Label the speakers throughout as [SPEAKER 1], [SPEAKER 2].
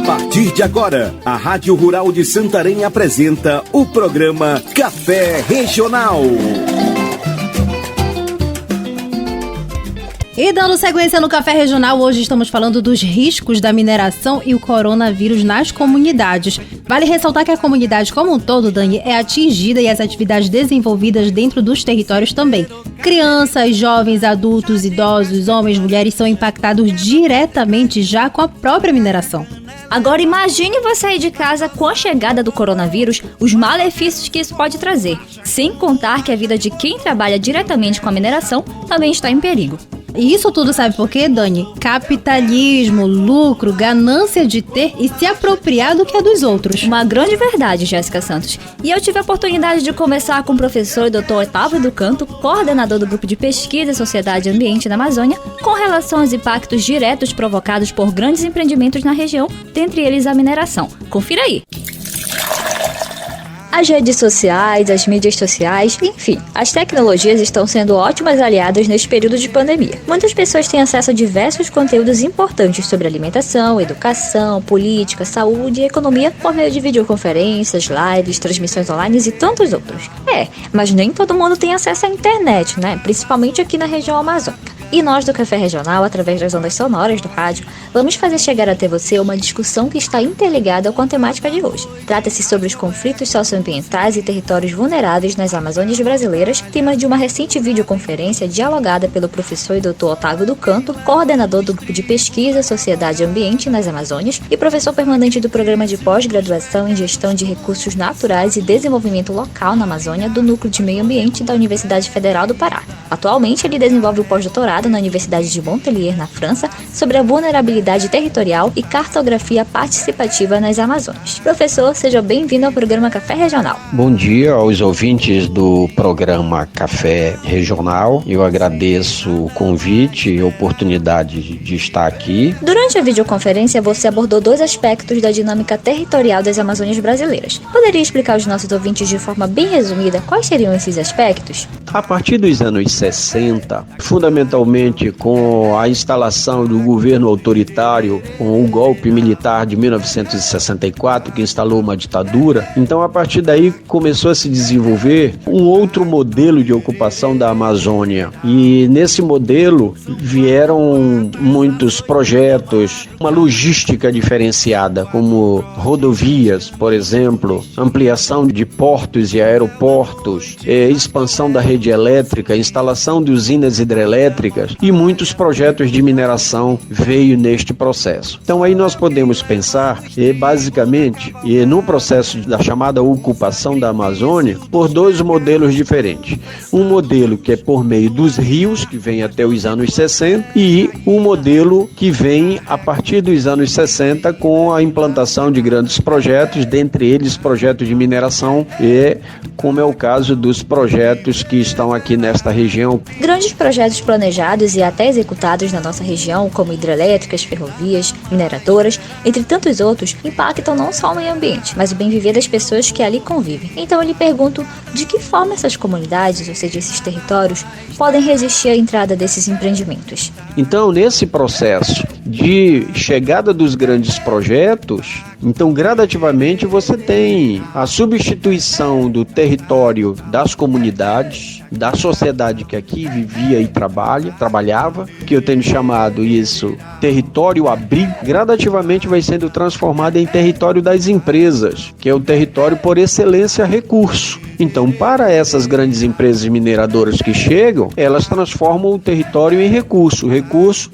[SPEAKER 1] partir de agora, a Rádio Rural de Santarém apresenta o programa Café Regional.
[SPEAKER 2] E dando sequência no Café Regional, hoje estamos falando dos riscos da mineração e o coronavírus nas comunidades. Vale ressaltar que a comunidade como um todo, Dani, é atingida e as atividades desenvolvidas dentro dos territórios também. Crianças, jovens, adultos, idosos, homens, mulheres são impactados diretamente já com a própria mineração.
[SPEAKER 3] Agora imagine você sair de casa com a chegada do coronavírus, os malefícios que isso pode trazer, sem contar que a vida de quem trabalha diretamente com a mineração também está em perigo.
[SPEAKER 2] E isso tudo sabe por quê, Dani? Capitalismo, lucro, ganância de ter e se apropriar do que é dos outros.
[SPEAKER 3] Uma grande verdade, Jéssica Santos. E eu tive a oportunidade de conversar com o professor Dr. Otávio do Canto, coordenador do Grupo de Pesquisa e Sociedade e Ambiente da Amazônia, com relação aos impactos diretos provocados por grandes empreendimentos na região, dentre eles a mineração. Confira aí! As redes sociais, as mídias sociais, enfim, as tecnologias estão sendo ótimas aliadas neste período de pandemia. Muitas pessoas têm acesso a diversos conteúdos importantes sobre alimentação, educação, política, saúde e economia por meio de videoconferências, lives, transmissões online e tantos outros. Mas nem todo mundo tem acesso à internet, né? Principalmente aqui na região amazônica. E nós do Café Regional, através das ondas sonoras do rádio, vamos fazer chegar até você uma discussão que está interligada com a temática de hoje. Trata-se sobre os conflitos socioambientais e territórios vulneráveis nas Amazônias brasileiras, tema de uma recente videoconferência dialogada pelo professor e Dr. Otávio do Canto, coordenador do Grupo de Pesquisa, Sociedade e Ambiente nas Amazônias e professor permanente do Programa de Pós-Graduação em Gestão de Recursos Naturais e Desenvolvimento Local na Amazônia do Núcleo de Meio Ambiente da Universidade Federal do Pará. Atualmente, ele desenvolve o pós-doutorado na Universidade de Montpellier, na França, sobre a vulnerabilidade territorial e cartografia participativa nas Amazônias. Professor, seja bem-vindo ao programa Café Regional.
[SPEAKER 4] Bom dia aos ouvintes do programa Café Regional. Eu agradeço o convite e a oportunidade de estar aqui.
[SPEAKER 3] Durante a videoconferência, você abordou dois aspectos da dinâmica territorial das Amazônias brasileiras. Poderia explicar aos nossos ouvintes de forma bem resumida quais seriam esses aspectos?
[SPEAKER 4] A partir dos anos 60, fundamentalmente com a instalação do governo autoritário, com o golpe militar de 1964, que instalou uma ditadura, então a partir daí começou a se desenvolver um outro modelo de ocupação da Amazônia. E nesse modelo vieram muitos projetos, uma logística diferenciada, como rodovias, por exemplo, ampliação de portos e aeroportos, expansão da rede elétrica, instalação de usinas hidrelétricas e muitos projetos de mineração veio neste processo. Então aí nós podemos pensar basicamente no processo da chamada ocupação da Amazônia por dois modelos diferentes. Um modelo que é por meio dos rios, que vem até os anos 60, e um modelo que vem a partir dos anos 60 com a implantação de grandes projetos, dentre eles projetos de mineração como é o caso dos projetos que estão aqui nesta região.
[SPEAKER 3] Grandes projetos planejados e até executados na nossa região, como hidrelétricas, ferrovias, mineradoras, entre tantos outros, impactam não só o meio ambiente, mas o bem-viver das pessoas que ali convivem. Então eu lhe pergunto, de que forma essas comunidades, ou seja, esses territórios, podem resistir à entrada desses empreendimentos?
[SPEAKER 4] Então, nesse processo de chegada dos grandes projetos, então gradativamente você tem a substituição do território das comunidades, da sociedade que aqui vivia e trabalhava, que eu tenho chamado isso território abrigo, gradativamente vai sendo transformado em território das empresas, que é o território por excelência recurso. Então, para essas grandes empresas mineradoras que chegam, elas transformam o território em recurso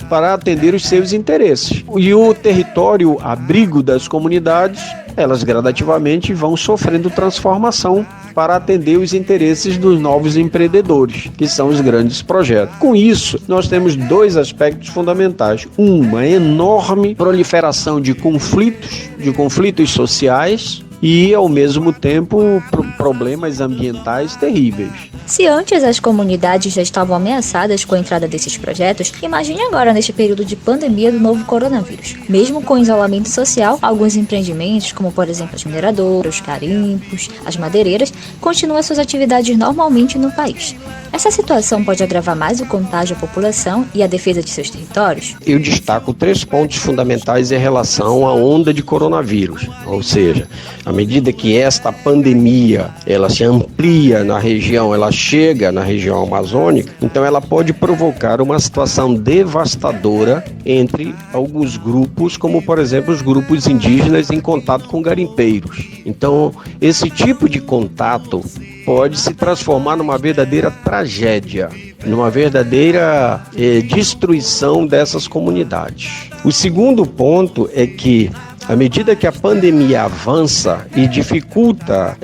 [SPEAKER 4] para atender os seus interesses. E o território abrigo das comunidades, elas gradativamente vão sofrendo transformação para atender os interesses dos novos empreendedores, que são os grandes projetos. Com isso, nós temos dois aspectos fundamentais. Uma enorme proliferação de conflitos sociais, e, ao mesmo tempo, problemas ambientais terríveis.
[SPEAKER 3] Se antes as comunidades já estavam ameaçadas com a entrada desses projetos, imagine agora neste período de pandemia do novo coronavírus. Mesmo com o isolamento social, alguns empreendimentos, como por exemplo as mineradoras, os garimpos, as madeireiras, continuam suas atividades normalmente no país. Essa situação pode agravar mais o contágio à população e a defesa de seus territórios?
[SPEAKER 4] Eu destaco 3 pontos fundamentais em relação à onda de coronavírus. Ou seja, à medida que esta pandemia ela se amplia na região, ela chega na região amazônica, então ela pode provocar uma situação devastadora entre alguns grupos, como por exemplo os grupos indígenas em contato com garimpeiros. Então, esse tipo de contato pode se transformar numa verdadeira tragédia, numa verdadeira destruição dessas comunidades. O segundo ponto é que, à medida que a pandemia avança e dificulta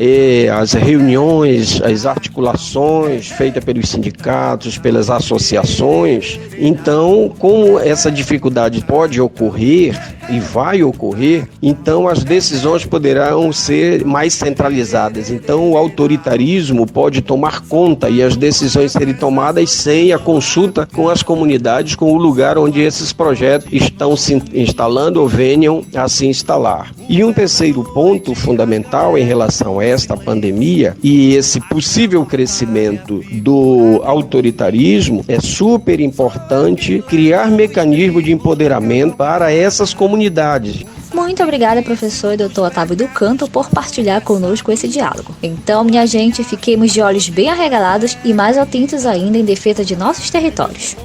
[SPEAKER 4] as reuniões, as articulações feitas pelos sindicatos, pelas associações, então, como essa dificuldade pode ocorrer e vai ocorrer, então as decisões poderão ser mais centralizadas. Então, o autoritarismo pode tomar conta e as decisões serem tomadas sem a consulta com as comunidades, com o lugar onde esses projetos estão se instalando ou venham a se instalar. E um terceiro ponto fundamental em relação a esta pandemia e esse possível crescimento do autoritarismo, é super importante criar mecanismos de empoderamento para essas comunidades.
[SPEAKER 3] Muito obrigada, professor e Dr. Otávio do Canto, por partilhar conosco esse diálogo. Então, minha gente, fiquemos de olhos bem arregalados e mais atentos ainda em defesa de nossos territórios.